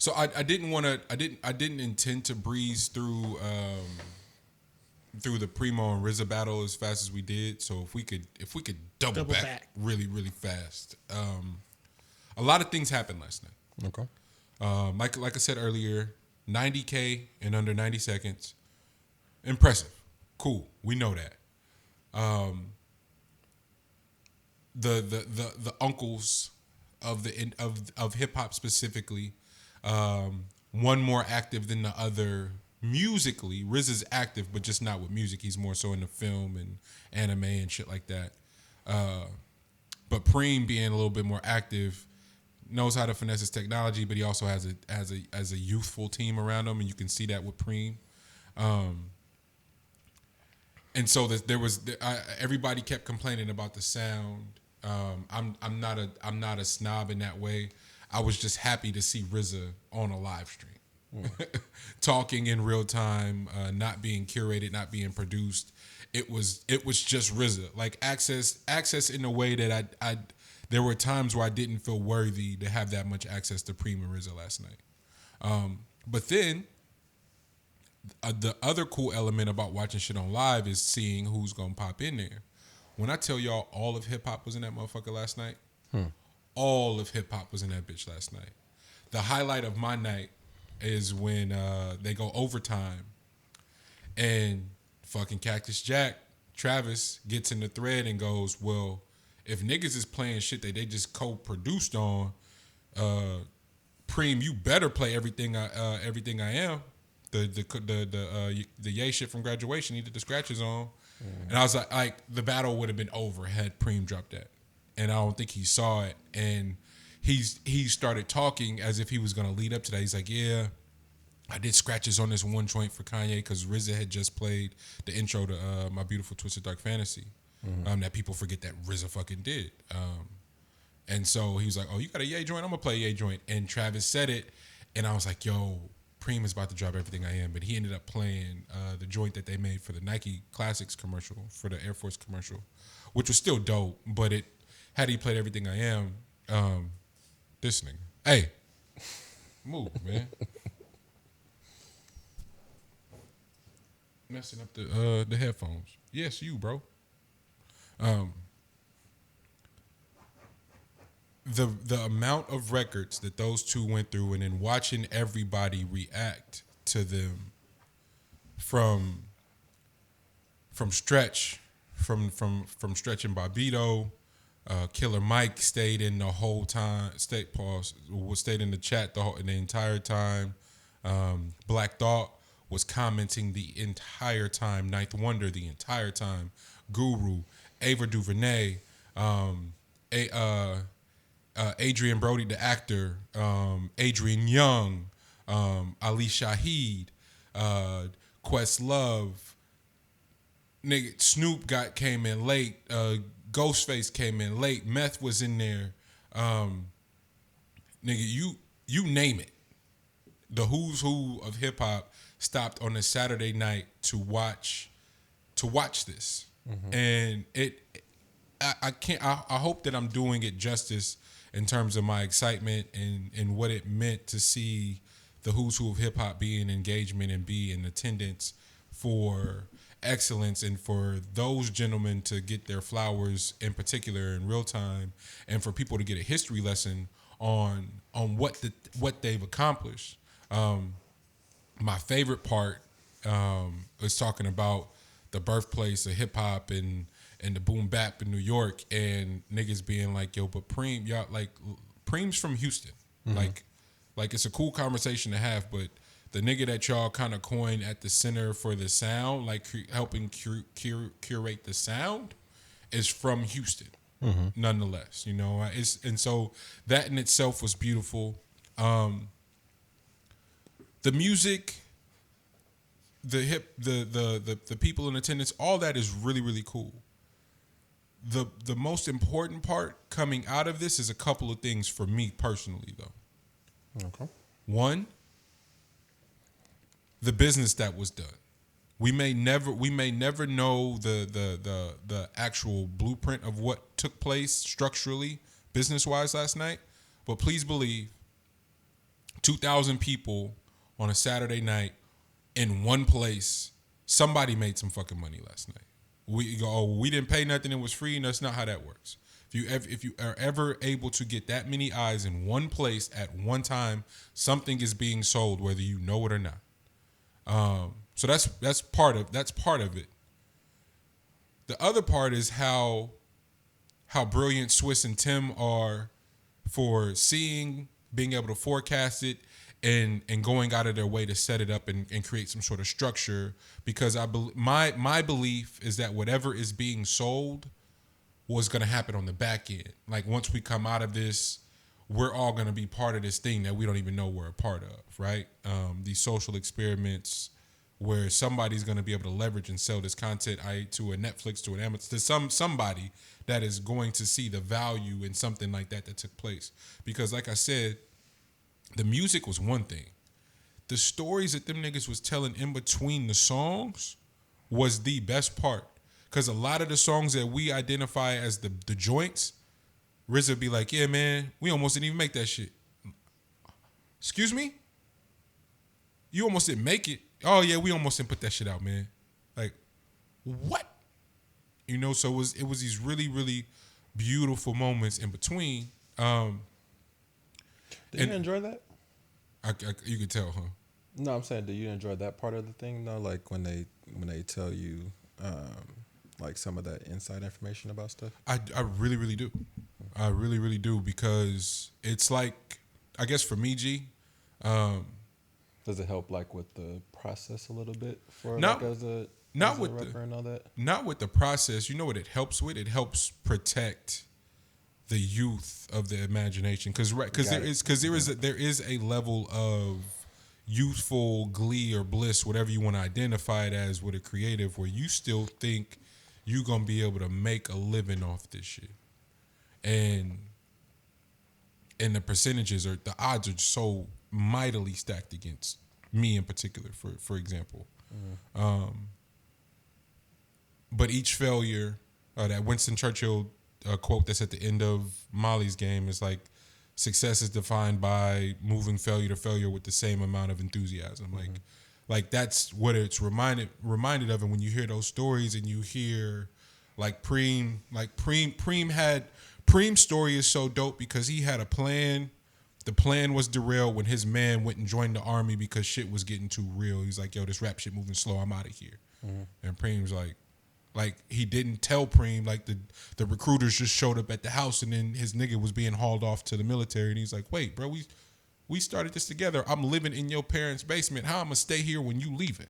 So I didn't want to. I didn't intend to breeze through the Preemo and RZA battle as fast as we did. So if we could double back really really fast. A lot of things happened last night. Okay. Like I said earlier, 90K in under 90 seconds. Impressive. Cool. We know that. The uncles of hip hop specifically, one more active than the other musically. RZA's active, but just not with music. He's more so in the film and anime and shit like that. But Preem being a little bit more active, knows how to finesse his technology, but he also has a youthful team around him, and you can see that with Preem. And so everybody kept complaining about the sound. I'm not a snob in that way. I was just happy to see RZA on a live stream, talking in real time, not being curated, not being produced. It was just RZA, like access in a way that I there were times where I didn't feel worthy to have that much access to Preem and RZA last night. But then the other cool element about watching shit on live is seeing who's gonna pop in there. When I tell y'all all of hip hop was in that motherfucker last night, all of hip hop was in that bitch last night. The highlight of my night is when they go overtime and fucking Cactus Jack, Travis, gets in the thread and goes, well, if niggas is playing shit that they just co-produced on, Preem, you better play everything I am. The Ye shit from Graduation, he did the scratches on. And I was like the battle would have been over had Preem dropped that. And I don't think he saw it. And he started talking as if he was gonna lead up to that. He's like, yeah, I did scratches on this one joint for Kanye because RZA had just played the intro to My Beautiful Twisted Dark Fantasy. That people forget that RZA fucking did. And so he was like, oh, you got a Ye joint? I'm gonna play a Ye joint. And Travis said it, and I was like, yo, Preem is about to drop Everything I Am. But he ended up playing the joint that they made for the Nike Classics commercial, for the Air Force commercial, which was still dope. But had he played Everything I Am, this nigga, hey, move, man. Messing up the headphones. Yes, you, bro. The amount of records that those two went through, and then watching everybody react to them from Stretch, from Stretch and Bobbito, Killer Mike stayed in the whole time. Stayed in the chat the entire time. Black Thought was commenting the entire time. Ninth Wonder the entire time. Guru, Ava DuVernay, Adrian Brody the actor, Adrian Young, Ali Shaheed, Questlove, nigga Snoop came in late, Ghostface came in late, Meth was in there, nigga you name it. The who's who of hip hop stopped on a Saturday night to watch this. And I hope that I'm doing it justice in terms of my excitement and what it meant to see the who's who of hip hop be in engagement and be in attendance for excellence, and for those gentlemen to get their flowers in particular in real time, and for people to get a history lesson on what they've accomplished. My favorite part is talking about the birthplace of hip hop and the boom bap in New York, and niggas being like, yo, but Preem, y'all, like, Preem's from Houston. Like it's a cool conversation to have, but the nigga that y'all kind of coined at the center for the sound, like helping curate the sound, is from Houston. Nonetheless, you know, and so that in itself was beautiful. The music, the people in attendance, all that is really, really cool. The most important part coming out of this is a couple of things for me personally, though. Okay. One, the business that was done. We may never know the actual blueprint of what took place structurally, business-wise last night, but please believe 2,000 people on a Saturday night in one place. Somebody made some fucking money last night. We go, oh, we didn't pay nothing. It was free. And that's not how that works. If you are ever able to get that many eyes in one place at one time, something is being sold, whether you know it or not. So that's part of it. The other part is how brilliant Swiss and Tim are for seeing, being able to forecast it, and going out of their way to set it up and create some sort of structure. Because my belief is that whatever is being sold was going to happen on the back end. Like once we come out of this, we're all going to be part of this thing that we don't even know we're a part of, right? These social experiments where somebody's going to be able to leverage and sell this content to a Netflix, to an Amazon, to somebody that is going to see the value in something like that took place. Because like I said, the music was one thing. The stories that them niggas was telling in between the songs was the best part. Because a lot of the songs that we identify as the joints, RZA be like, yeah, man, we almost didn't even make that shit. Excuse me? You almost didn't make it? Oh, yeah, we almost didn't put that shit out, man. Like, what? You know, so it was these really, really beautiful moments in between. Did you enjoy that? You could tell, huh? No, I'm saying, do you enjoy that part of the thing, though? Like, when they tell you... like some of that inside information about stuff? I really, really do. I really, really do, because it's like, I guess for me, G. Does it help like with the process a little bit for like as a rapper and all that? Not with the process. You know what it helps with? It helps protect the youth of the imagination, because there is a level of youthful glee or bliss, whatever you want to identify it as, with a creative, where you still think you're going to be able to make a living off this shit. And the percentages the odds are so mightily stacked against me in particular, for example. But each failure, that Winston Churchill quote that's at the end of Molly's Game is like, success is defined by moving failure to failure with the same amount of enthusiasm. Like that's what it's reminded of. And when you hear those stories and you hear like Preem's story is so dope because he had a plan. The plan was derailed when his man went and joined the army because shit was getting too real. He's like, yo, this rap shit moving slow. I'm out of here. And Preem's like he didn't tell Preem, like the recruiters just showed up at the house and then his nigga was being hauled off to the military. And he's like, wait, bro, we started this together. I'm living in your parents' basement. How I'm going to stay here when you leaving?